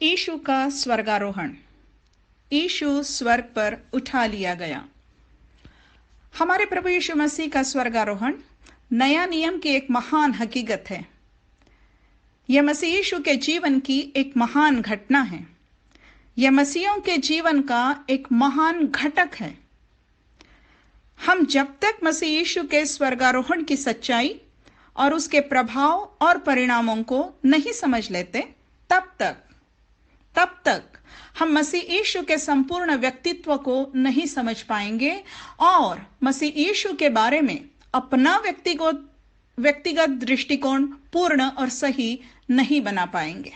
यीशु का स्वर्गारोहण। यीशु स्वर्ग पर उठा लिया गया। हमारे प्रभु यीशु मसीह का स्वर्गारोहण नया नियम की एक महान हकीकत है। यह मसीह यीशु के जीवन की एक महान घटना है। यह मसीहों के जीवन का एक महान घटक है। हम जब तक मसीह यीशु के स्वर्गारोहण की सच्चाई और उसके प्रभाव और परिणामों को नहीं समझ लेते, तब तक हम मसीह यीशु के संपूर्ण व्यक्तित्व को नहीं समझ पाएंगे और मसीह यीशु के बारे में अपना व्यक्तिगत दृष्टिकोण पूर्ण और सही नहीं बना पाएंगे।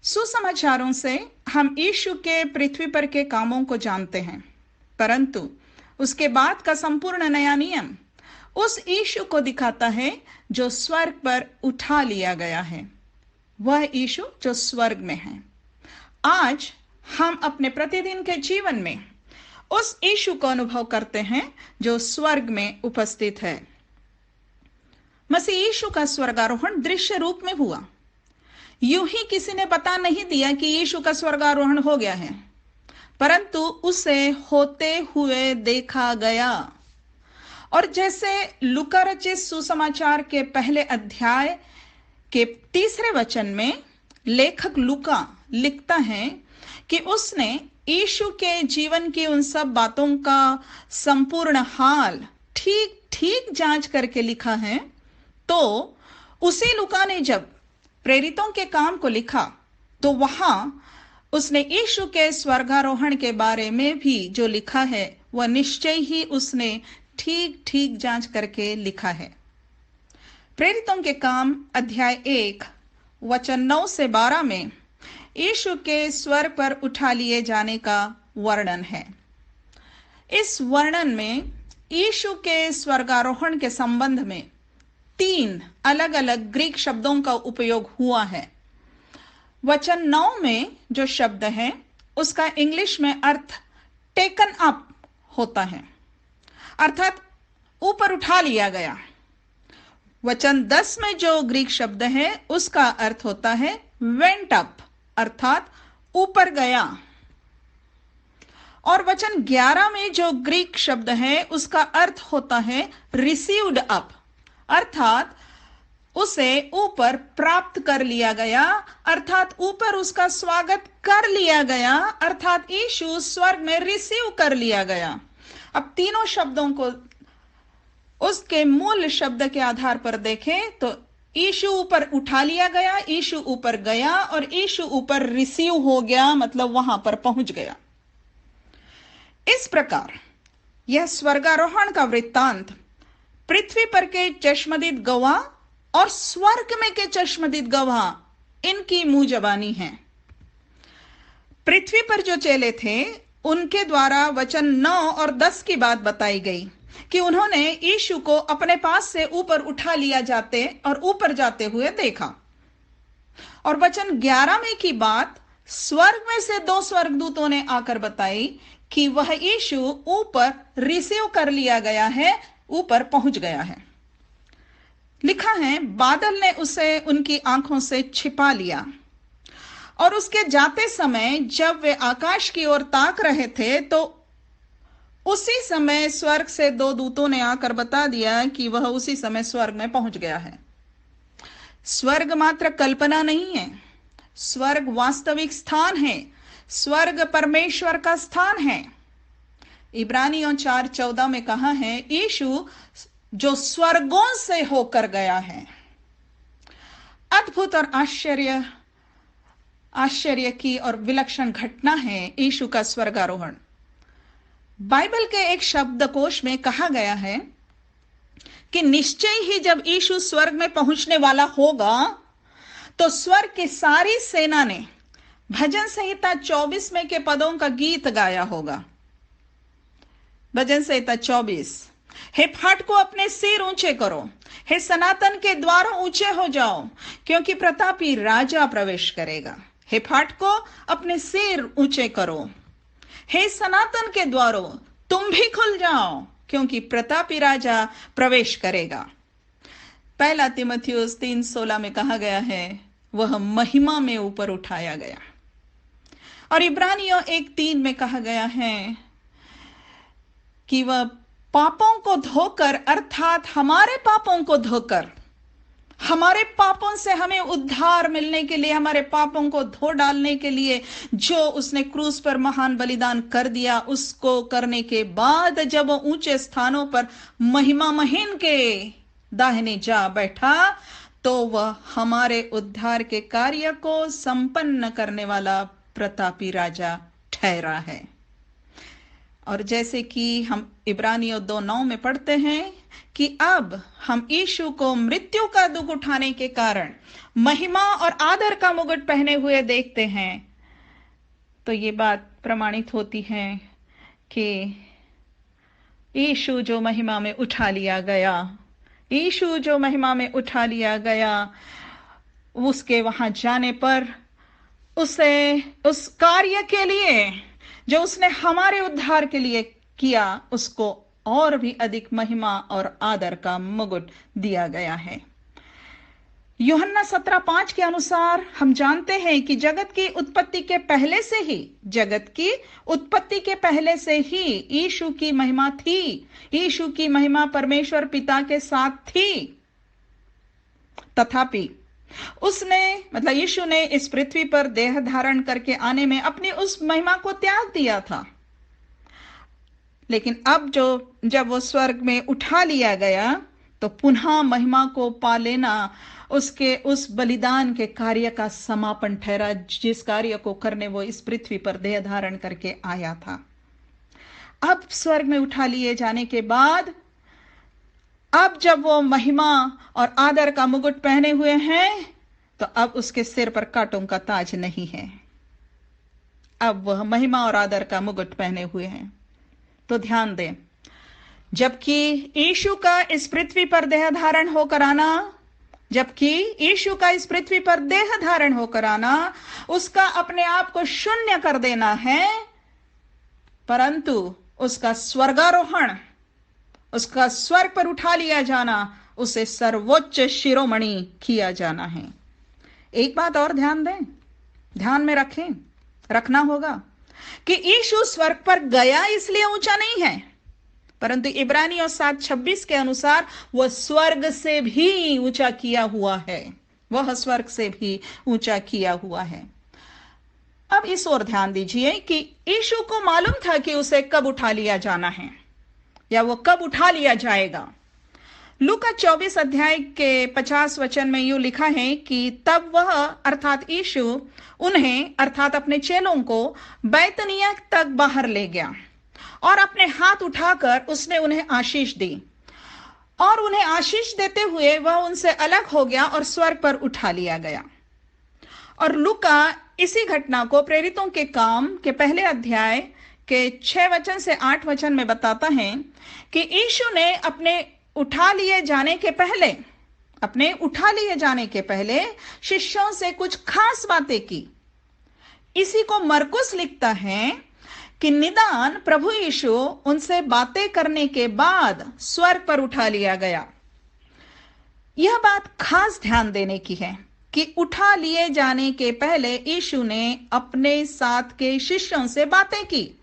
सुसमाचारों से हम यीशु के पृथ्वी पर के कामों को जानते हैं, परंतु उसके बाद का संपूर्ण नया नियम उस यीशु को दिखाता है जो स्वर्ग पर उठा लिया गया है, वह यीशु जो स्वर्ग में है। आज हम अपने प्रतिदिन के जीवन में उस यीशु को अनुभव करते हैं जो स्वर्ग में उपस्थित है। मसीह यीशु का स्वर्गारोहण दृश्य रूप में हुआ। यूं ही किसी ने बता नहीं दिया कि यीशु का स्वर्गारोहण हो गया है, परंतु उसे होते हुए देखा गया। और जैसे लूका रचित सुसमाचार के पहले अध्याय के 3 वचन में लेखक लूका लिखता है कि उसने यीशु के जीवन की उन सब बातों का संपूर्ण हाल ठीक जांच करके लिखा है, तो उसी लूका ने जब प्रेरितों के काम को लिखा तो वहां उसने यीशु के स्वर्गारोहण के बारे में भी जो लिखा है वह निश्चय ही उसने ठीक जांच करके लिखा है। प्रेरितों के काम अध्याय 1 वचन 9 से 12 में यीशु के स्वर्ग पर उठा लिए जाने का वर्णन है। इस वर्णन में यीशु के स्वर्गारोहण के संबंध में 3 अलग अलग ग्रीक शब्दों का उपयोग हुआ है। वचन 9 में जो शब्द है उसका इंग्लिश में अर्थ टेकन अप होता है, अर्थात ऊपर उठा लिया गया। वचन 10 में जो ग्रीक शब्द है उसका अर्थ होता है वेंट अप, अर्थात ऊपर गया। और वचन 11 में जो ग्रीक शब्द है उसका अर्थ होता है रिसीव्ड अप, अर्थात उसे ऊपर प्राप्त कर लिया गया, अर्थात ऊपर उसका स्वागत कर लिया गया, अर्थात यीशु स्वर्ग में रिसीव कर लिया गया। अब तीनों शब्दों को उसके मूल शब्द के आधार पर देखें तो यीशु ऊपर उठा लिया गया, यीशु ऊपर गया और यीशु ऊपर रिसीव हो गया, मतलब वहां पर पहुंच गया। इस प्रकार यह स्वर्गारोहण का वृत्तांत पृथ्वी पर के चश्मदीद गवाह और स्वर्ग में के चश्मदीद गवाह इनकी मुंह जबानी है। पृथ्वी पर जो चेले थे उनके द्वारा वचन 9 और 10 की बात बताई गई कि उन्होंने यीशु को अपने पास से ऊपर उठा लिया जाते और ऊपर जाते हुए देखा। और वचन 11 में की बात स्वर्ग में से 2 स्वर्गदूतों ने आकर बताई कि वह यीशु ऊपर रिसीव कर लिया गया है, ऊपर पहुंच गया है। लिखा है बादल ने उसे उनकी आंखों से छिपा लिया और उसके जाते समय जब वे आकाश की ओर ताक रहे थे तो उसी समय स्वर्ग से 2 दूतों ने आकर बता दिया कि वह उसी समय स्वर्ग में पहुंच गया है। स्वर्ग मात्र कल्पना नहीं है, स्वर्ग वास्तविक स्थान है, स्वर्ग परमेश्वर का स्थान है। इब्रानियों 4:14 में कहा है यीशु जो स्वर्गों से होकर गया है। अद्भुत और आश्चर्य की और विलक्षण घटना है यीशु का स्वर्गारोहण। बाइबल के एक शब्दकोश में कहा गया है कि निश्चय ही जब यीशु स्वर्ग में पहुंचने वाला होगा तो स्वर्ग की सारी सेना ने भजन संहिता 24 में के पदों का गीत गाया होगा। भजन संहिता 24, हे फाटकों अपने सिर ऊंचे करो, हे सनातन के द्वारों ऊंचे हो जाओ, क्योंकि प्रतापी राजा प्रवेश करेगा। हे फाटकों अपने सिर ऊंचे करो, हे सनातन के द्वारों तुम भी खुल जाओ, क्योंकि प्रतापी राजा प्रवेश करेगा। 1 तीमुथियुस 3:16 में कहा गया है, वह महिमा में ऊपर उठाया गया। और इब्रानियों 1:3 में कहा गया है कि वह पापों को धोकर, अर्थात हमारे पापों को धोकर, हमारे पापों से हमें उद्धार मिलने के लिए, हमारे पापों को धो डालने के लिए जो उसने क्रूस पर महान बलिदान कर दिया, उसको करने के बाद जब वो ऊंचे स्थानों पर महिमा महीन के दाहिने जा बैठा, तो वह हमारे उद्धार के कार्य को संपन्न करने वाला प्रतापी राजा ठहरा है। और जैसे कि हम इब्रानियों 2:9 में पढ़ते हैं कि अब हम यीशु को मृत्यु का दुख उठाने के कारण महिमा और आदर का मुकुट पहने हुए देखते हैं, तो ये बात प्रमाणित होती है कि यीशु जो महिमा में उठा लिया गया, यीशु जो महिमा में उठा लिया गया, उसके वहां जाने पर उसे उस कार्य के लिए जो उसने हमारे उद्धार के लिए किया, उसको और भी अधिक महिमा और आदर का मुकुट दिया गया है। यूहन्ना 17:5 के अनुसार हम जानते हैं कि जगत की उत्पत्ति के पहले से ही यीशु की महिमा थी। यीशु की महिमा परमेश्वर पिता के साथ थी। तथापि यीशु ने इस पृथ्वी पर देह धारण करके आने में अपनी उस महिमा को त्याग दिया था। लेकिन अब जब वो स्वर्ग में उठा लिया गया, तो पुनः महिमा को पा लेना उसके उस बलिदान के कार्य का समापन ठहरा, जिस कार्य को करने वो इस पृथ्वी पर देह धारण करके आया था। अब स्वर्ग में उठा लिए जाने के बाद, अब जब वो महिमा और आदर का मुकुट पहने हुए हैं, तो अब उसके सिर पर कांटों का ताज नहीं है। अब वह महिमा और आदर का मुकुट पहने हुए हैं। तो ध्यान दें, जबकि यीशु का इस पृथ्वी पर देह धारण होकर आना, उसका अपने आप को शून्य कर देना है, परंतु उसका स्वर्गारोहण, उसका स्वर्ग पर उठा लिया जाना, उसे सर्वोच्च शिरोमणि किया जाना है। एक बात और ध्यान में रखना होगा कि यीशु स्वर्ग पर गया इसलिए ऊंचा नहीं है, परंतु इब्रानियों 7:26 के अनुसार वह स्वर्ग से भी ऊंचा किया हुआ है। वह स्वर्ग से भी ऊंचा किया हुआ है। अब इस ओर ध्यान दीजिए कि यीशु को मालूम था कि उसे कब उठा लिया जाना है या वो कब उठा लिया जाएगा। लूका 24 अध्याय के 50 वचन में यूं लिखा है कि तब वह अर्थात यीशु उन्हें अर्थात अपने चेलों को बैतनिय्याह तक बाहर ले गया और अपने हाथ उठाकर उसने उन्हें आशीष दी, और उन्हें आशीष देते हुए वह उनसे अलग हो गया और स्वर्ग पर उठा लिया गया। और लूका इसी घटना को प्रेरितों के काम के पहले अध्याय के 6 वचन से 8 वचन में बताता है कि यीशु ने अपने उठा लिए जाने के पहले शिष्यों से कुछ खास बातें की। इसी को मरकुस लिखता है कि निदान प्रभु यीशु उनसे बातें करने के बाद स्वर्ग पर उठा लिया गया। यह बात खास ध्यान देने की है कि उठा लिए जाने के पहले यीशु ने अपने साथ के शिष्यों से बातें की।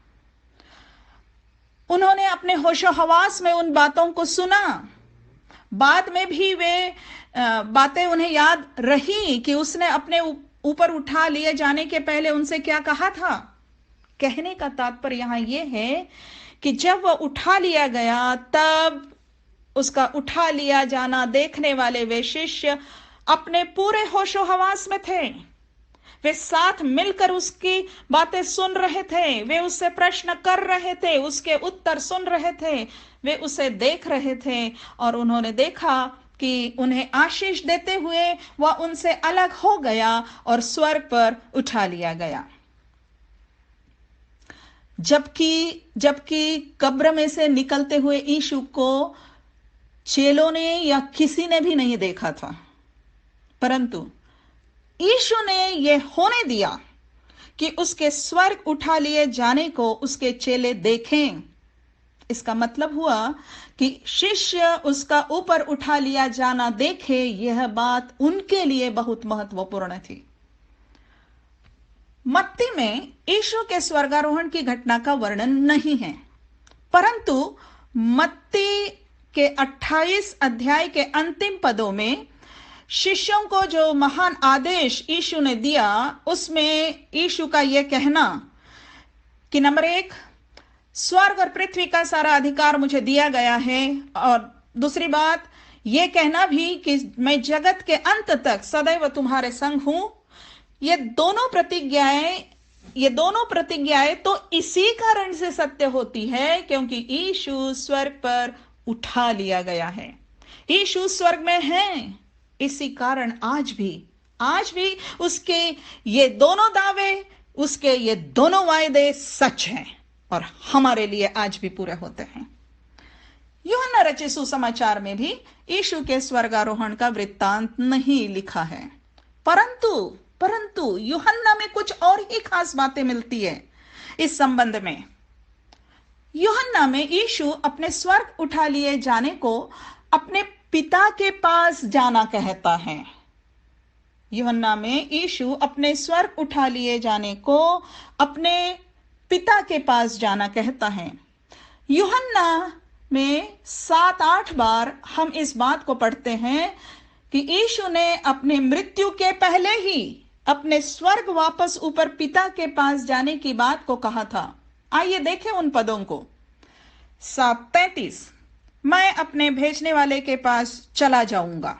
उन्होंने अपने होशो हवास में उन बातों को सुना। बाद में भी वे बातें उन्हें याद रही कि उसने अपने ऊपर उठा लिए जाने के पहले उनसे क्या कहा था। कहने का तात्पर्य यहां यह है कि जब वह उठा लिया गया, तब उसका उठा लिया जाना देखने वाले वे शिष्य अपने पूरे होशो हवास में थे। वे साथ मिलकर उसकी बातें सुन रहे थे, वे उससे प्रश्न कर रहे थे, उसके उत्तर सुन रहे थे, वे उसे देख रहे थे, और उन्होंने देखा कि उन्हें आशीष देते हुए वह उनसे अलग हो गया और स्वर्ग पर उठा लिया गया। जबकि कब्र में से निकलते हुए यीशु को चेलों ने या किसी ने भी नहीं देखा था, परंतु यीशु ने यह होने दिया कि उसके स्वर्ग उठा लिए जाने को उसके चेले देखें। इसका मतलब हुआ कि शिष्य उसका ऊपर उठा लिया जाना देखे, यह बात उनके लिए बहुत महत्वपूर्ण थी। मत्ती में यीशु के स्वर्गारोहण की घटना का वर्णन नहीं है, परंतु मत्ती के 28 अध्याय के अंतिम पदों में शिष्यों को जो महान आदेश यीशु ने दिया, उसमें यीशु का यह कहना कि नंबर 1, स्वर्ग और पृथ्वी का सारा अधिकार मुझे दिया गया है, और दूसरी बात यह कहना भी कि मैं जगत के अंत तक सदैव तुम्हारे संग हूं। ये दोनों प्रतिज्ञाएं तो इसी कारण से सत्य होती है क्योंकि यीशु स्वर्ग पर उठा लिया गया है। यीशु स्वर्ग में है, इसी कारण आज भी उसके ये दोनों दावे, उसके ये दोनों वायदे सच हैं और हमारे लिए आज भी पूरे होते हैं। यूहन्ना रचित सुसमाचार में भी यीशु के स्वर्गारोहण का वृत्तांत नहीं लिखा है, परंतु यूहन्ना में कुछ और ही खास बातें मिलती है इस संबंध में। यूहन्ना में यीशु अपने स्वर्ग उठा लिए जाने को अपने पिता के पास जाना कहता है। यूहन्ना में यीशु अपने स्वर्ग उठा लिए जाने को अपने पिता के पास जाना कहता है। यूहन्ना में 7-8 बार हम इस बात को पढ़ते हैं कि यीशु ने अपने मृत्यु के पहले ही अपने स्वर्ग वापस ऊपर पिता के पास जाने की बात को कहा था। आइए देखें उन पदों को। 7:33, मैं अपने भेजने वाले के पास चला जाऊंगा।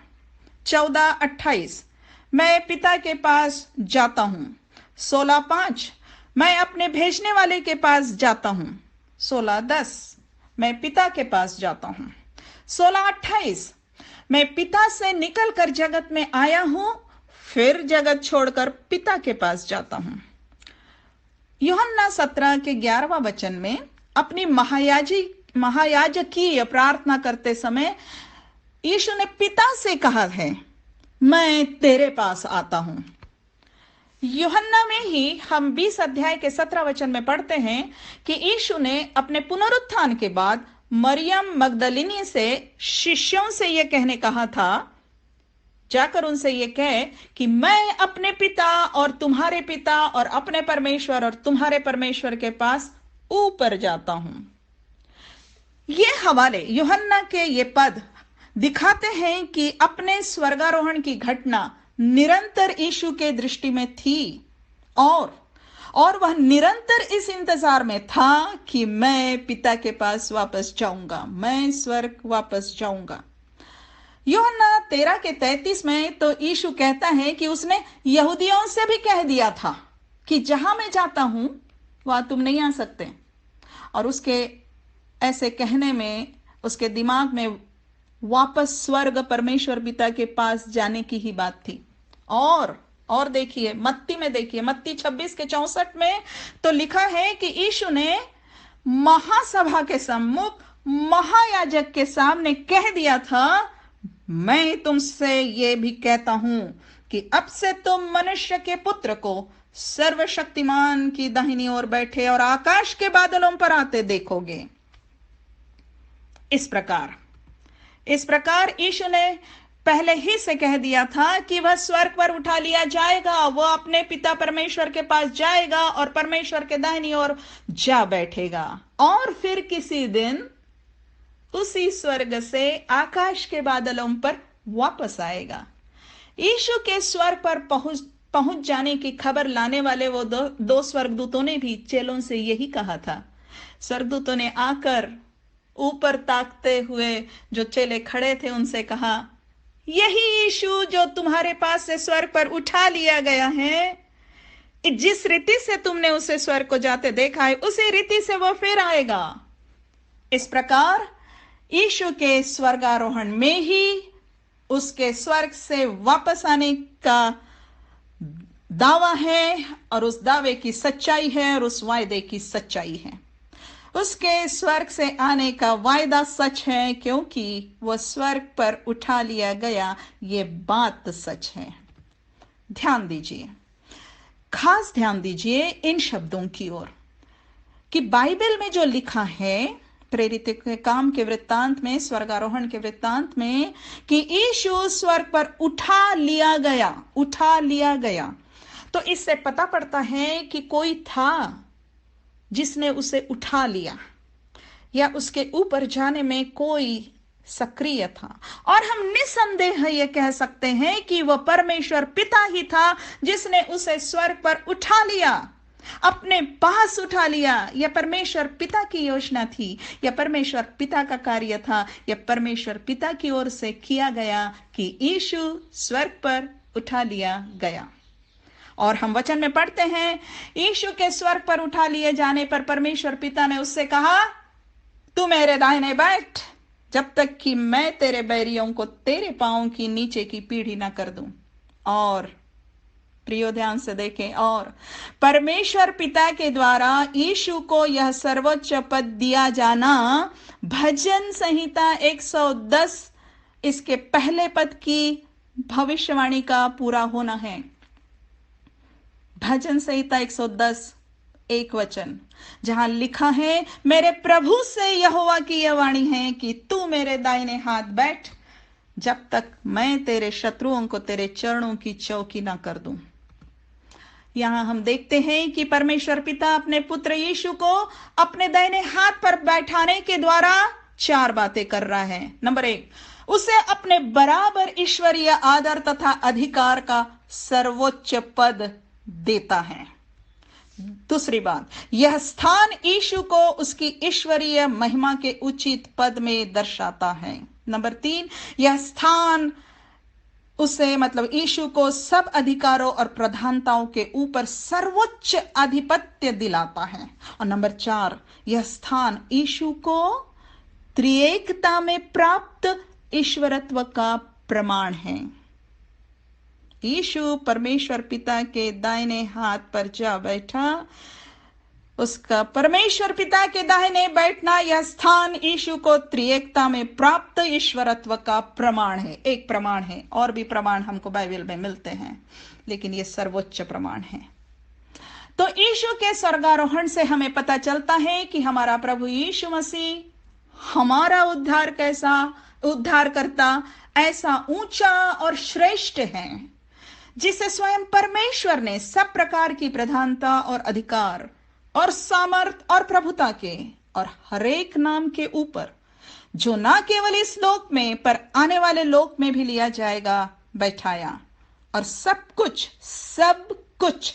14:28, मैं पिता के पास जाता हूं। 16:5, मैं अपने भेजने वाले के पास जाता हूं। 16:10, मैं पिता के पास जाता हूं। 16:28, मैं पिता से निकलकर जगत में आया हूं, फिर जगत छोड़कर पिता के पास जाता हूं। यूहन्ना 17 के 11वां वचन में अपनी महायाजकीय प्रार्थना करते समय यीशु ने पिता से कहा है, मैं तेरे पास आता हूं। यूहन्ना में ही हम 20 अध्याय के 17 वचन में पढ़ते हैं कि यीशु ने अपने पुनरुत्थान के बाद मरियम मगदलिनी से शिष्यों से यह कहने कहा था, जाकर उनसे यह कहे कि मैं अपने पिता और तुम्हारे पिता और अपने परमेश्वर और तुम्हारे परमेश्वर के पास ऊपर जाता हूं। ये हवाले, यूहन्ना के ये पद दिखाते हैं कि अपने स्वर्गारोहण की घटना निरंतर यीशु के दृष्टि में थी और वह निरंतर इस इंतजार में था कि मैं पिता के पास वापस जाऊंगा, मैं स्वर्ग वापस जाऊंगा। यूहन्ना 13 के 33 में तो यीशु कहता है कि उसने यहूदियों से भी कह दिया था कि जहां मैं जाता हूं वहां तुम नहीं आ सकते, और उसके ऐसे कहने में उसके दिमाग में वापस स्वर्ग परमेश्वर पिता के पास जाने की ही बात थी। और देखिए मत्ती में, देखिए मत्ती 26 के 64 में तो लिखा है कि यीशु ने महासभा के सम्मुख महायाजक के सामने कह दिया था, मैं तुमसे ये भी कहता हूं कि अब से तुम मनुष्य के पुत्र को सर्वशक्तिमान की दाहिनी ओर बैठे और आकाश के बादलों पर आते देखोगे। इस प्रकार यीशु ने पहले ही से कह दिया था कि वह स्वर्ग पर उठा लिया जाएगा, वह अपने पिता परमेश्वर के पास जाएगा और परमेश्वर के दाहिनी ओर जा बैठेगा, और फिर किसी दिन उसी स्वर्ग से आकाश के बादलों पर वापस आएगा। यीशु के स्वर्ग पर पहुंच जाने की खबर लाने वाले वो दो स्वर्गदूतों ने भी चेलों से यही कहा था। स्वर्गदूतों ने आकर ऊपर ताकते हुए जो चेले खड़े थे उनसे कहा, यही यीशु जो तुम्हारे पास से स्वर्ग पर उठा लिया गया है, जिस रीति से तुमने उसे स्वर्ग को जाते देखा है उसी रीति से वो फिर आएगा। इस प्रकार यीशु के स्वर्गारोहण में ही उसके स्वर्ग से वापस आने का दावा है, और उस दावे की सच्चाई है, और उस वायदे की सच्चाई है। उसके स्वर्ग से आने का वायदा सच है क्योंकि वह स्वर्ग पर उठा लिया गया, ये बात सच है। ध्यान दीजिए, खास ध्यान दीजिए इन शब्दों की ओर कि बाइबल में जो लिखा है प्रेरित के काम के वृत्तांत में, स्वर्गारोहण के वृत्तांत में, कि यीशु स्वर्ग पर उठा लिया गया। तो इससे पता पड़ता है कि कोई था जिसने उसे उठा लिया, या उसके ऊपर जाने में कोई सक्रिय था। और हम निसंदेह यह कह सकते हैं कि वह परमेश्वर पिता ही था जिसने उसे स्वर्ग पर उठा लिया, अपने पास उठा लिया। यह परमेश्वर पिता की योजना थी, यह परमेश्वर पिता का कार्य था, यह परमेश्वर पिता की ओर से किया गया कि यीशु स्वर्ग पर उठा लिया गया। और हम वचन में पढ़ते हैं, यीशु के स्वर्ग पर उठा लिए जाने पर परमेश्वर पिता ने उससे कहा, तू मेरे दाहिने बैठ, जब तक कि मैं तेरे बैरियों को तेरे पांवों की नीचे की पीढ़ी ना कर दूं। और प्रियो ध्यान से देखें, और परमेश्वर पिता के द्वारा यीशु को यह सर्वोच्च पद दिया जाना भजन संहिता 110 इसके पहले पद की भविष्यवाणी का पूरा होना है। भजन संहिता 110 एक वचन, जहां लिखा है, मेरे प्रभु से यहोवा की यह वाणी है कि तू मेरे दाहिने हाथ बैठ, जब तक मैं तेरे शत्रुओं को तेरे चरणों की चौकी ना कर दूं। यहां हम देखते हैं कि परमेश्वर पिता अपने पुत्र यीशु को अपने दाहिने हाथ पर बैठाने के द्वारा 4 बातें कर रहा है। नंबर 1, उसे अपने बराबर ईश्वरीय आदर तथा अधिकार का सर्वोच्च पद देता है। दूसरी बात, यह स्थान यीशु को उसकी ईश्वरीय महिमा के उचित पद में दर्शाता है। नंबर 3, यह स्थान उसे मतलब यीशु को सब अधिकारों और प्रधानताओं के ऊपर सर्वोच्च आधिपत्य दिलाता है। और नंबर 4, यह स्थान यीशु को त्रिएकता में प्राप्त ईश्वरत्व का प्रमाण है। यीशु परमेश्वर पिता के दाहिने हाथ पर जा बैठा, उसका परमेश्वर पिता के दाहिने बैठना, यह स्थान यीशु को त्रिएकता में प्राप्त ईश्वरत्व का प्रमाण है। एक प्रमाण है, और भी प्रमाण हमको बाइबल में मिलते हैं, लेकिन यह सर्वोच्च प्रमाण है। तो यीशु के स्वर्गारोहण से हमें पता चलता है कि हमारा प्रभु यीशु मसीह हमारा उद्धारकर्ता ऐसा ऊंचा और श्रेष्ठ है, जिसे स्वयं परमेश्वर ने सब प्रकार की प्रधानता और अधिकार और सामर्थ और प्रभुता के और हरेक नाम के ऊपर, जो ना केवल इस लोक में पर आने वाले लोक में भी लिया जाएगा, बैठाया, और सब कुछ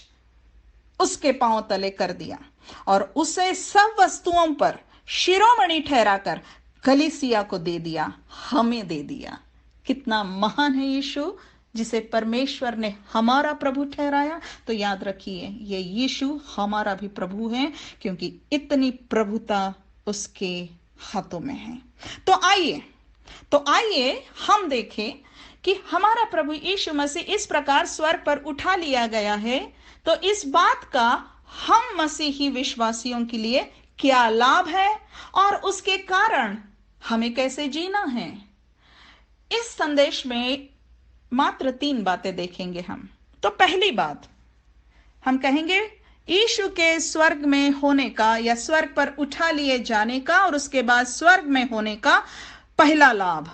उसके पांव तले कर दिया, और उसे सब वस्तुओं पर शिरोमणि ठहराकर कलीसिया को दे दिया, हमें दे दिया। कितना महान है यीशु, जिसे परमेश्वर ने हमारा प्रभु ठहराया। तो याद रखिए, ये यीशु हमारा भी प्रभु है, क्योंकि इतनी प्रभुता उसके हाथों में है। तो आइए हम देखें कि हमारा प्रभु यीशु मसीह इस प्रकार स्वर्ग पर उठा लिया गया है, तो इस बात का हम मसीही विश्वासियों के लिए क्या लाभ है, और उसके कारण हमें कैसे जीना है। इस संदेश में मात्र 3 बातें देखेंगे हम। तो पहली बात हम कहेंगे यीशु के स्वर्ग में होने का, या स्वर्ग पर उठा लिए जाने का, और उसके बाद स्वर्ग में होने का पहला लाभ।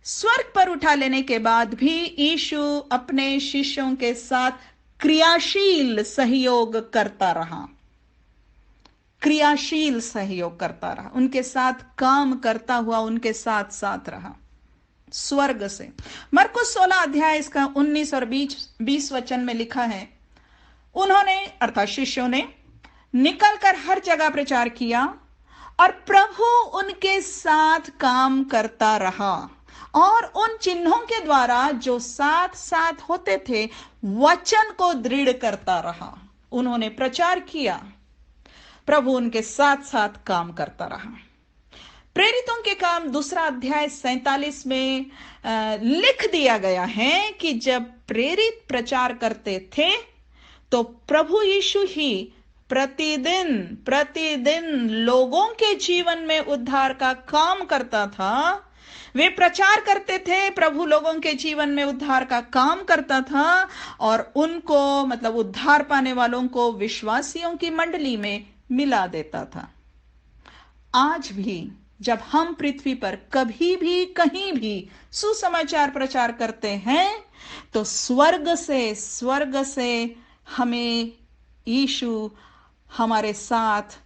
स्वर्ग पर उठा लेने के बाद भी यीशु अपने शिष्यों के साथ क्रियाशील सहयोग करता रहा, उनके साथ काम करता हुआ उनके साथ साथ रहा स्वर्ग से। मरकुस 16 अध्याय इसका 19 और 20 वचन में लिखा है, उन्होंने अर्थात शिष्यों ने निकलकर हर जगह प्रचार किया, और प्रभु उनके साथ काम करता रहा, और उन चिन्हों के द्वारा जो साथ साथ होते थे वचन को दृढ़ करता रहा। उन्होंने प्रचार किया, प्रभु उनके साथ साथ काम करता रहा। प्रेरितों के काम 2 अध्याय 47 में लिख दिया गया है कि जब प्रेरित प्रचार करते थे तो प्रभु यीशु ही प्रतिदिन लोगों के जीवन में उद्धार का काम करता था। वे प्रचार करते थे, प्रभु लोगों के जीवन में उद्धार का काम करता था, और उनको मतलब उद्धार पाने वालों को विश्वासियों की मंडली में मिला देता था। आज भी जब हम पृथ्वी पर कभी भी कहीं भी सुसमाचार प्रचार करते हैं तो स्वर्ग से हमें यीशु हमारे साथ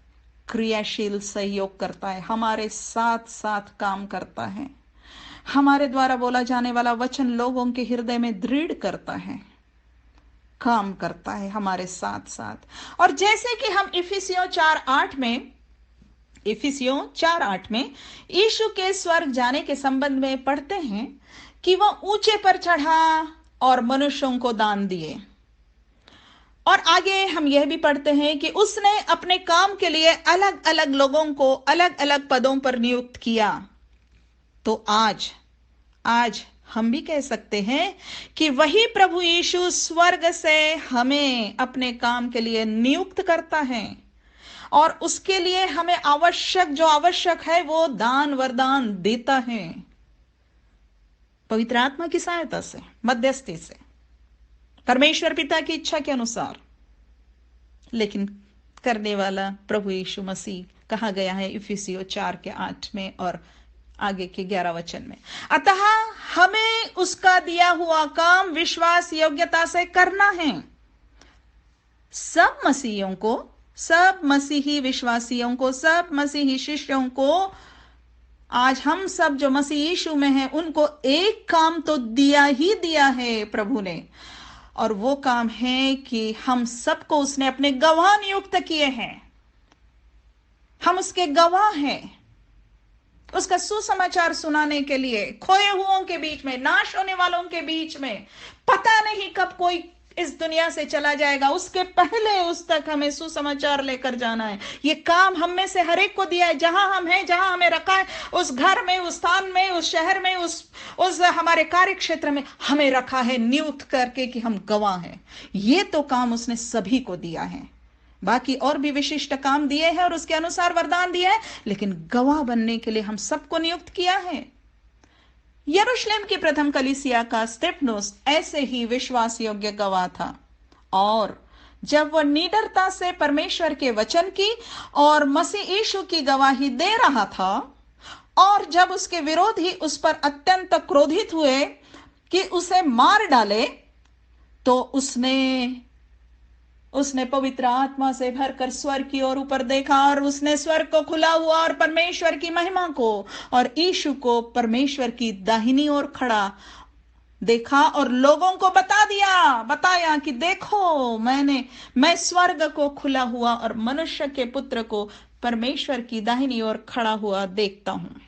क्रियाशील सहयोग करता है, हमारे साथ साथ काम करता है। हमारे द्वारा बोला जाने वाला वचन लोगों के हृदय में दृढ़ करता है, काम करता है हमारे साथ साथ। और जैसे कि हम इफिसियों 4:8 में यीशु के स्वर्ग जाने के संबंध में पढ़ते हैं कि वह ऊंचे पर चढ़ा और मनुष्यों को दान दिए। और आगे हम यह भी पढ़ते हैं कि उसने अपने काम के लिए अलग अलग लोगों को अलग अलग पदों पर नियुक्त किया। तो आज हम भी कह सकते हैं कि वही प्रभु यीशु स्वर्ग से हमें अपने काम के लिए नियुक्त करता है और उसके लिए हमें जो आवश्यक है वो दान वरदान देता है, पवित्र आत्मा की सहायता से, मध्यस्थी से, परमेश्वर पिता की इच्छा के अनुसार, लेकिन करने वाला प्रभु यीशु मसीह कहा गया है इफिसियों 4:8 में और आगे के 11 वचन में। अतः हमें उसका दिया हुआ काम विश्वास योग्यता से करना है। सब मसीही विश्वासियों को, सब मसीही शिष्यों को, आज हम सब जो मसीह यीशु में हैं उनको एक काम तो दिया ही दिया है प्रभु ने, और वो काम है कि हम सबको उसने अपने गवाह नियुक्त किए हैं। हम उसके गवाह हैं, उसका सुसमाचार सुनाने के लिए खोए हुओं के बीच में, नाश होने वालों के बीच में। पता नहीं कब कोई इस दुनिया से चला जाएगा, उसके पहले उस तक हमें सुसमाचार लेकर जाना है। ये काम हम में से हर एक को दिया है। जहां हम हैं, जहां हमें रखा है, उस घर में, उस स्थान में, उस शहर में, उस हमारे कार्य क्षेत्र में हमें रखा है नियुक्त करके कि हम गवाह हैं। ये तो काम उसने सभी को दिया है। बाकी और भी विशिष्ट काम दिए हैं और उसके अनुसार वरदान दिए हैं, लेकिन गवाह बनने के लिए हम सबको नियुक्त किया है। यरूशलेम की प्रथम कलीसिया का स्तिफनुस ऐसे ही विश्वास योग्य गवाह था, और जब वह निडरता से परमेश्वर के वचन की और मसीह यीशु की गवाही दे रहा था, और जब उसके विरोधी उस पर अत्यंत क्रोधित हुए कि उसे मार डाले, तो उसने पवित्र आत्मा से भरकर स्वर्ग की ओर ऊपर देखा, और उसने स्वर्ग को खुला हुआ और परमेश्वर की महिमा को और यीशु को परमेश्वर की दाहिनी ओर खड़ा देखा, और लोगों को बताया कि देखो, मैं स्वर्ग को खुला हुआ और मनुष्य के पुत्र को परमेश्वर की दाहिनी ओर खड़ा हुआ देखता हूं।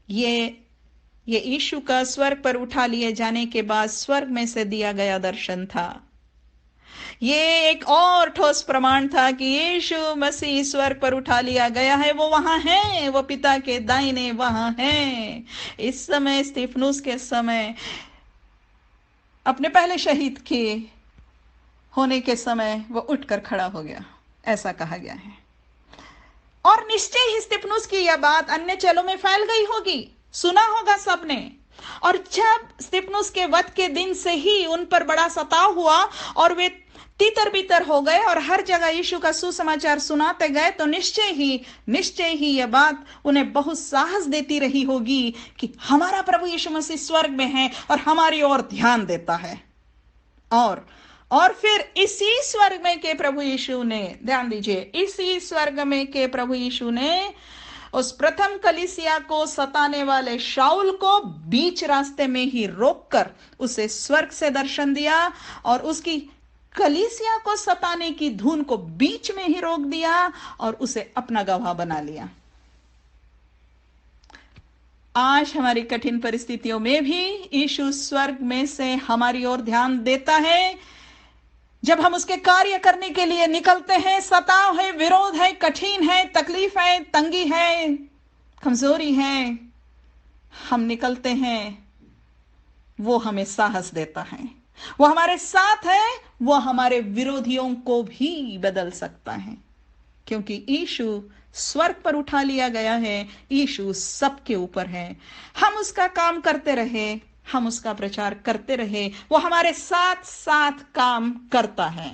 ये यीशु का स्वर्ग पर उठा लिए जाने के बाद स्वर्ग में से दिया गया दर्शन था। ये एक और ठोस प्रमाण था कि यीशु मसीह स्वर्ग पर उठा लिया गया है। वो वहां है, वो पिता के दाहिने वहां है। इस समय स्तिफनुस के समय, अपने पहले शहीद के होने के समय, वो उठकर खड़ा हो गया, ऐसा कहा गया है। और निश्चय ही स्तिफनुस की यह बात अन्य चेलों में फैल गई होगी, सुना होगा सबने। और जब स्तिफनुस के वध के दिन से ही उन पर बड़ा सताव हुआ और वे तितर बितर हो गए और हर जगह यीशु का सुसमाचार सुनाते गए, तो निश्चय ही यह बात उन्हें बहुत साहस देती रही होगी कि हमारा प्रभु यीशु मसीह स्वर्ग में है और हमारी ओर ध्यान देता है। और फिर इसी स्वर्ग में के प्रभु यीशु ने, ध्यान दीजिए, इसी स्वर्ग में के प्रभु यीशु ने उस प्रथम कलीसिया को सताने वाले शाऊल को बीच रास्ते में ही रोककर उसे स्वर्ग से दर्शन दिया, और उसकी कलीसिया को सताने की धुन को बीच में ही रोक दिया और उसे अपना गवाह बना लिया। आज हमारी कठिन परिस्थितियों में भी यीशु स्वर्ग में से हमारी ओर ध्यान देता है। जब हम उसके कार्य करने के लिए निकलते हैं, सताव है, विरोध है, कठिन है, तकलीफ है, तंगी है, कमजोरी है, हम निकलते हैं, वो हमें साहस देता है, वो हमारे साथ है, वो हमारे विरोधियों को भी बदल सकता है, क्योंकि यीशु स्वर्ग पर उठा लिया गया है, यीशु सबके ऊपर है। हम उसका काम करते रहे, हम उसका प्रचार करते रहे, वो हमारे साथ साथ काम करता है।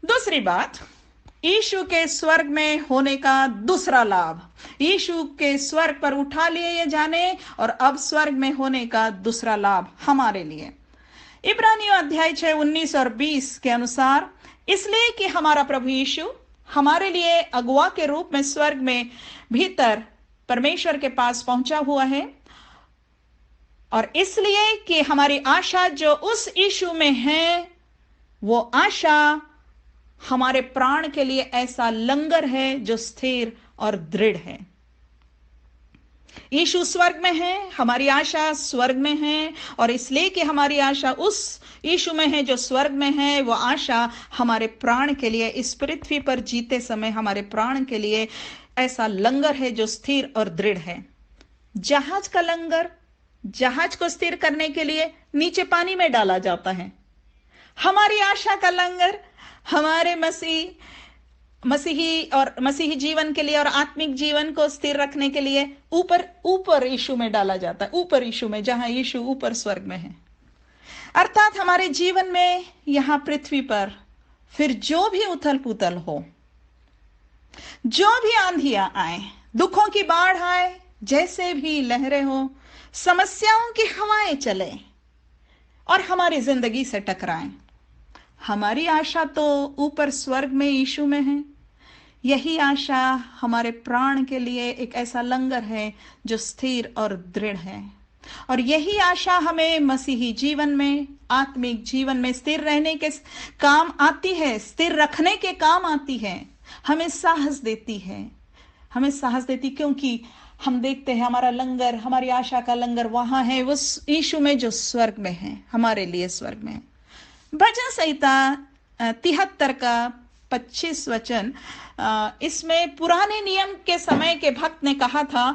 दूसरी बात, यीशु के स्वर्ग में होने का दूसरा लाभ, यीशु के स्वर्ग पर उठा लिए जाने और अब स्वर्ग में होने का दूसरा लाभ हमारे लिए। इब्रानियों अध्याय 6 19 और 20 के अनुसार, इसलिए कि हमारा प्रभु यीशु हमारे लिए अगुआ के रूप में स्वर्ग में भीतर परमेश्वर के पास पहुंचा हुआ है, और इसलिए कि हमारी आशा जो उस यीशु में है, वो आशा हमारे प्राण के लिए ऐसा लंगर है जो स्थिर और दृढ़ है। यीशु स्वर्ग में है, हमारी आशा स्वर्ग में है, और इसलिए कि हमारी आशा उस यीशु में है जो स्वर्ग में है, वो आशा हमारे प्राण के लिए इस पृथ्वी पर जीते समय हमारे प्राण के लिए ऐसा लंगर है जो स्थिर और दृढ़ है। जहाज का लंगर, जहाज को स्थिर करने के लिए नीचे पानी में डाला जाता है। हमारी आशा का लंगर हमारे मसीही जीवन के लिए और आत्मिक जीवन को स्थिर रखने के लिए ऊपर यीशु में डाला जाता है, ऊपर यीशु में, जहां यीशु ऊपर स्वर्ग में है। अर्थात हमारे जीवन में यहां पृथ्वी पर फिर जो भी उथल पुथल हो, जो भी आंधियां आए, दुखों की बाढ़ आए, जैसे भी लहरें हो, समस्याओं की हवाएं चले और हमारी जिंदगी से टकराएं, हमारी आशा तो ऊपर स्वर्ग में यीशु में है। यही आशा हमारे प्राण के लिए एक ऐसा लंगर है जो स्थिर और दृढ़ है, और यही आशा हमें मसीही जीवन में, आत्मिक जीवन में स्थिर रहने के काम आती है, स्थिर रखने के काम आती है, हमें साहस देती है, हमें साहस देती, क्योंकि हम देखते हैं हमारा लंगर, हमारी आशा का लंगर वहां है, वो यीशु में जो स्वर्ग में है, हमारे लिए स्वर्ग में है। भजन संहिता 73 का 25 वचन, इसमें पुराने नियम के समय के भक्त ने कहा था,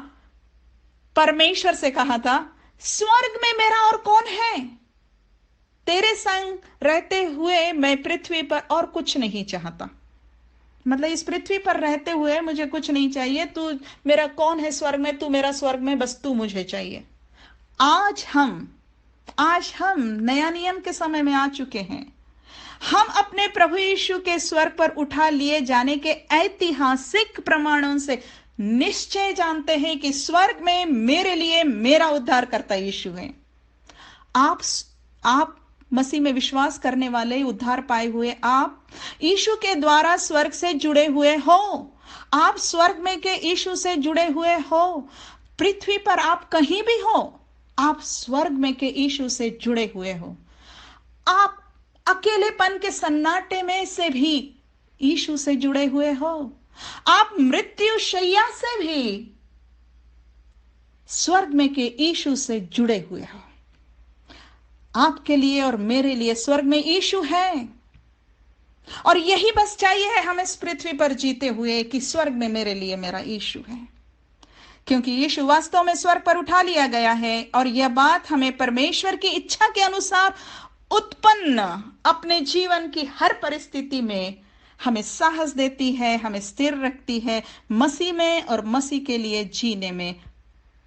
परमेश्वर से कहा था, स्वर्ग में मेरा और कौन है? तेरे संग रहते हुए मैं पृथ्वी पर और कुछ नहीं चाहता। मतलब इस पृथ्वी पर रहते हुए मुझे कुछ नहीं चाहिए, तू मेरा कौन है स्वर्ग में? तू मेरा स्वर्ग में, बस तू मुझे चाहिए। आज हम नया नियम के समय में आ चुके हैं। हम अपने प्रभु यीशु के स्वर्ग पर उठा लिए जाने के ऐतिहासिक प्रमाणों से निश्चय जानते हैं कि स्वर्ग में मेरे लिए मेरा उद्धारकर्ता यीशु है। आप मसीह में विश्वास करने वाले, उद्धार पाए हुए, आप यीशु के द्वारा स्वर्ग से जुड़े हुए हो। आप स्वर्ग में के यीशु से जुड़े हुए हो। पृथ्वी पर आप कहीं भी हो, आप स्वर्ग में के यीशु से जुड़े हुए हो। आप अकेलेपन के सन्नाटे में से भी यीशु से जुड़े हुए हो। आप मृत्यु शैया से भी स्वर्ग में के यीशु से जुड़े हुए हो। आपके लिए और मेरे लिए स्वर्ग में यीशु है, और यही बस चाहिए है हमें इस पृथ्वी पर जीते हुए कि स्वर्ग में मेरे लिए मेरा यीशु है, क्योंकि यीशु वास्तव में स्वर्ग पर उठा लिया गया है। और यह बात हमें परमेश्वर की इच्छा के अनुसार उत्पन्न अपने जीवन की हर परिस्थिति में हमें साहस देती है, हमें स्थिर रखती है, मसीह में और मसीह के लिए जीने में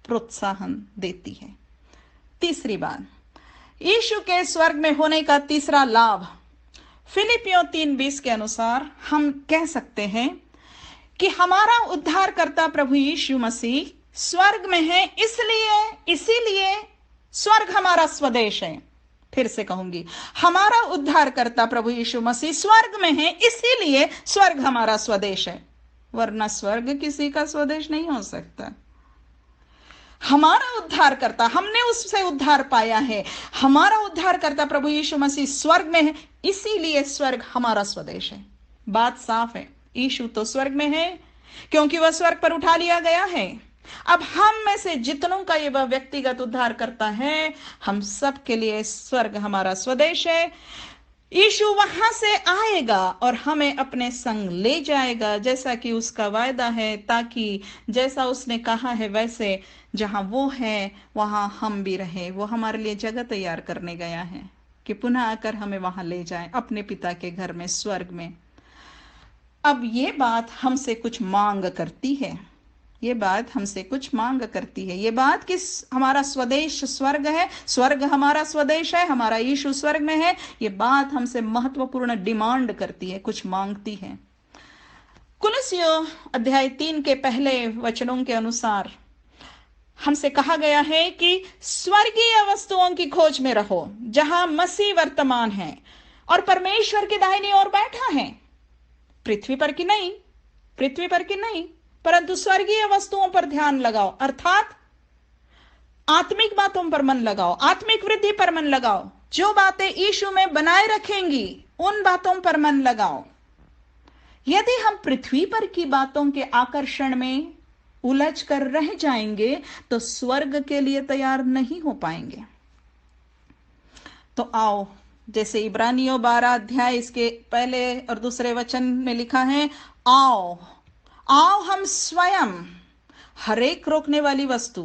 प्रोत्साहन देती है। तीसरी बात, यीशु के स्वर्ग में होने का तीसरा लाभ, फिलिपियों 3:20 के अनुसार हम कह सकते हैं कि हमारा उद्धारकर्ता प्रभु यीशु मसीह स्वर्ग में है, इसीलिए स्वर्ग हमारा स्वदेश है। फिर से कहूंगी, हमारा उद्धारकर्ता प्रभु यीशु मसीह स्वर्ग में है, इसीलिए स्वर्ग हमारा स्वदेश है, वरना स्वर्ग किसी का स्वदेश नहीं हो सकता। हमारा उद्धारकर्ता, हमने उससे उद्धार पाया है, हमारा उद्धारकर्ता प्रभु यीशु मसीह स्वर्ग में है, इसीलिए स्वर्ग हमारा स्वदेश है। बात साफ है, यीशु तो स्वर्ग में है क्योंकि वह स्वर्ग पर उठा लिया गया है। अब हम में से जितनों का ये वह व्यक्तिगत उद्धार करता है, हम सब के लिए स्वर्ग हमारा स्वदेश है। यीशु वहां से आएगा और हमें अपने संग ले जाएगा, जैसा कि उसका वायदा है, ताकि जैसा उसने कहा है वैसे जहां वो है वहां हम भी रहे। वो हमारे लिए जगह तैयार करने गया है कि पुनः आकर हमें वहां ले जाए, अपने पिता के घर में, स्वर्ग में। अब ये बात हमसे कुछ मांग करती है, ये बात हमसे कुछ मांग करती है। ये बात कि हमारा स्वदेश स्वर्ग है, स्वर्ग हमारा स्वदेश है, हमारा यीशु स्वर्ग में है, ये बात हमसे महत्वपूर्ण डिमांड करती है, कुछ मांगती है। कुलुस्सियों अध्याय 3 के पहले वचनों के अनुसार हमसे कहा गया है कि स्वर्गीय वस्तुओं की खोज में रहो, जहां मसीह वर्तमान है और परमेश्वर की दाहिनी ओर बैठा है। पृथ्वी पर की नहीं, परंतु स्वर्गीय वस्तुओं पर ध्यान लगाओ, अर्थात आत्मिक बातों पर मन लगाओ, आत्मिक वृद्धि पर मन लगाओ। जो बातें यीशु में बनाए रखेंगी उन बातों पर मन लगाओ। यदि हम पृथ्वी पर की बातों के आकर्षण में उलझ कर रह जाएंगे तो स्वर्ग के लिए तैयार नहीं हो पाएंगे। तो आओ, जैसे इब्रानियों 12 अध्याय इसके पहले और दूसरे वचन में लिखा है, आओ हम स्वयं हरेक रोकने वाली वस्तु,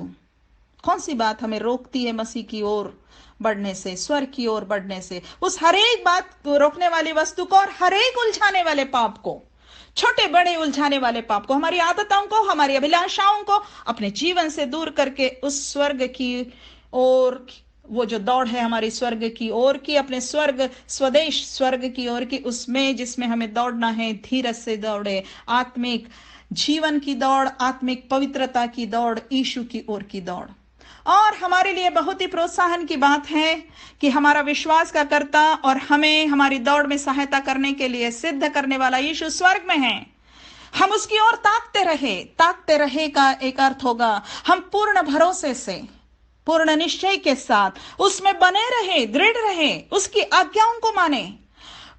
कौन सी बात हमें रोकती है मसीह की ओर बढ़ने से, स्वर्ग की ओर बढ़ने से, उस हरेक बात को रोकने वाली वस्तु को और हरेक उलझाने वाले पाप को, छोटे बड़े उलझाने वाले पाप को, हमारी आदतों को, हमारी अभिलाषाओं को अपने जीवन से दूर करके उस स्वर्ग की ओर, वो जो दौड़ है हमारी स्वर्ग की ओर की, अपने स्वर्ग स्वदेश स्वर्ग की ओर की, उसमें जिसमें हमें दौड़ना है, धीरज से दौड़े, आत्मिक जीवन की दौड़, आत्मिक पवित्रता की दौड़, यीशु की ओर की दौड़। और हमारे लिए बहुत ही प्रोत्साहन की बात है कि हमारा विश्वास का कर्ता और हमें हमारी दौड़ में सहायता करने के लिए सिद्ध करने वाला यीशु स्वर्ग में है। हम उसकी ओर ताकते रहे का एक अर्थ होगा हम पूर्ण भरोसे से, पूर्ण निश्चय के साथ उसमें बने रहे, दृढ़ रहे, उसकी आज्ञाओं को माने,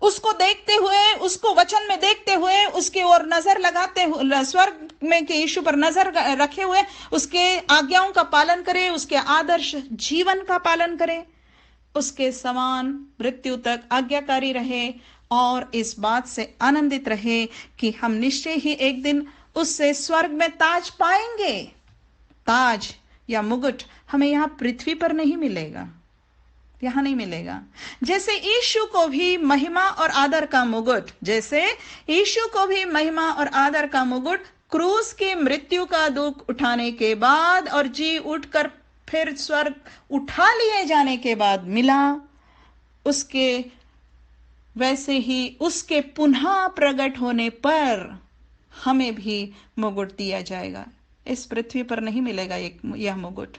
उसको देखते हुए, उसको वचन में देखते हुए, उसकी ओर नजर लगाते हुए, स्वर्ग में के यीशु पर नजर रखे हुए उसके आज्ञाओं का पालन करें, उसके आदर्श जीवन का पालन करें, उसके समान मृत्यु तक आज्ञाकारी रहे और इस बात से आनंदित रहे कि हम निश्चय ही एक दिन उससे स्वर्ग में ताज पाएंगे। ताज या मुकुट हमें यहां पृथ्वी पर नहीं मिलेगा, यहां नहीं मिलेगा। जैसे यीशु को भी महिमा और आदर का मुकुट, जैसे यीशु को भी महिमा और आदर का मुकुट क्रूस की मृत्यु का दुख उठाने के बाद और जी उठकर फिर स्वर्ग उठा लिए जाने के बाद मिला, उसके वैसे ही उसके पुनः प्रकट होने पर हमें भी मुकुट दिया जाएगा। इस पृथ्वी पर नहीं मिलेगा यह मुकुट,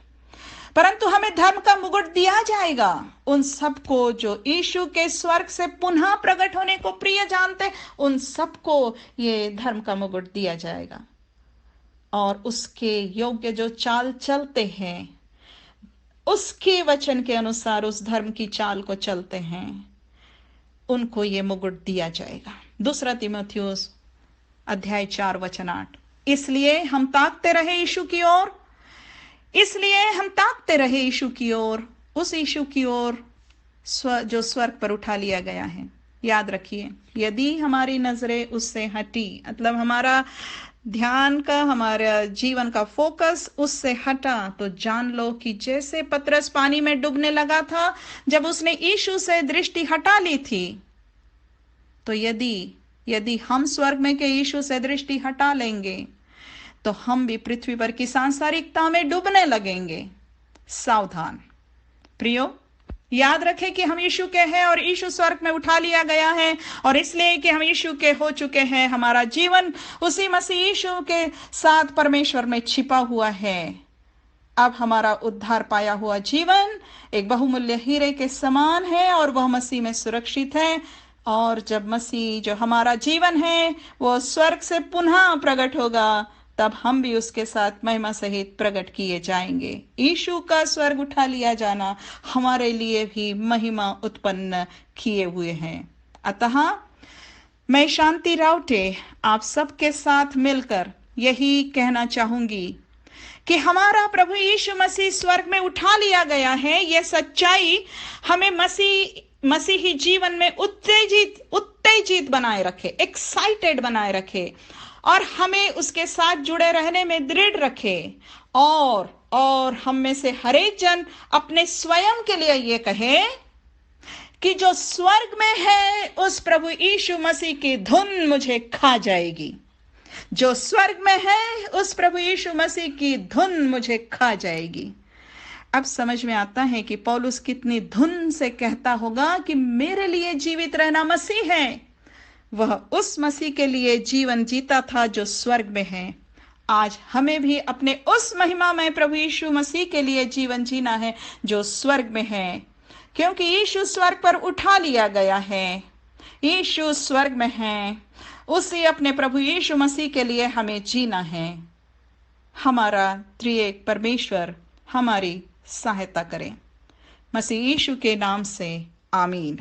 परंतु हमें धर्म का मुकुट दिया जाएगा। उन सबको जो यीशु के स्वर्ग से पुनः प्रकट होने को प्रिय जानते, उन सबको ये धर्म का मुकुट दिया जाएगा। और उसके योग्य जो चाल चलते हैं, उसके वचन के अनुसार उस धर्म की चाल को चलते हैं, उनको ये मुकुट दिया जाएगा। 2 तीमुथियुस अध्याय 4 वचन 8। इसलिए हम ताकते रहे यीशु की ओर, इसलिए हम ताकते रहे यीशु की ओर, उस यीशु की ओर जो स्वर्ग पर उठा लिया गया है। याद रखिए, यदि हमारी नजरें उससे हटी, मतलब हमारा ध्यान का, हमारा जीवन का फोकस उससे हटा, तो जान लो कि जैसे पतरस पानी में डूबने लगा था जब उसने यीशु से दृष्टि हटा ली थी, तो यदि हम स्वर्ग में के यीशु से दृष्टि हटा लेंगे तो हम भी पृथ्वी पर की सांसारिकता में डूबने लगेंगे। सावधान प्रियो, याद रखें कि हम यीशु के हैं और यीशु स्वर्ग में उठा लिया गया है, और इसलिए कि हम यीशु के हो चुके हैं, हमारा जीवन उसी मसीह यीशु के साथ परमेश्वर में छिपा हुआ है। अब हमारा उद्धार पाया हुआ जीवन एक बहुमूल्य हीरे के समान है और वह मसीह में सुरक्षित है। और जब मसीह जो हमारा जीवन है वो स्वर्ग से पुनः प्रकट होगा, तब हम भी उसके साथ महिमा सहित प्रकट किए जाएंगे। यीशु का स्वर्ग उठा लिया जाना हमारे लिए भी महिमा उत्पन्न किए हुए हैं। अतः मैं शांति राउटे आप सबके साथ मिलकर यही कहना चाहूंगी कि हमारा प्रभु यीशु मसीह स्वर्ग में उठा लिया गया है। यह सच्चाई हमें मसीही जीवन में उत्तेजित बनाए रखे, एक्साइटेड बनाए रखे, और हमें उसके साथ जुड़े रहने में दृढ़ रखे। और हम में से हर एक जन अपने स्वयं के लिए ये कहे कि जो स्वर्ग में है उस प्रभु यीशु मसीह की धुन मुझे खा जाएगी। जो स्वर्ग में है उस प्रभु यीशु मसीह की धुन मुझे खा जाएगी। अब समझ में आता है कि पौलुस कितनी धुन से कहता होगा कि मेरे लिए जीवित रहना मसीह है, वह उस मसीह के लिए जीवन जीता था जो स्वर्ग में है। आज हमें भी अपने उस महिमामय प्रभु यीशु मसीह के लिए जीवन जीना है जो स्वर्ग में है, क्योंकि यीशु स्वर्ग पर उठा लिया गया है। यीशु स्वर्ग में है, उसी अपने प्रभु यीशु मसीह के लिए हमें जीना है। हमारा त्रिएक परमेश्वर हमारी सहायता करें। मसीह यीशु के नाम से आमीन।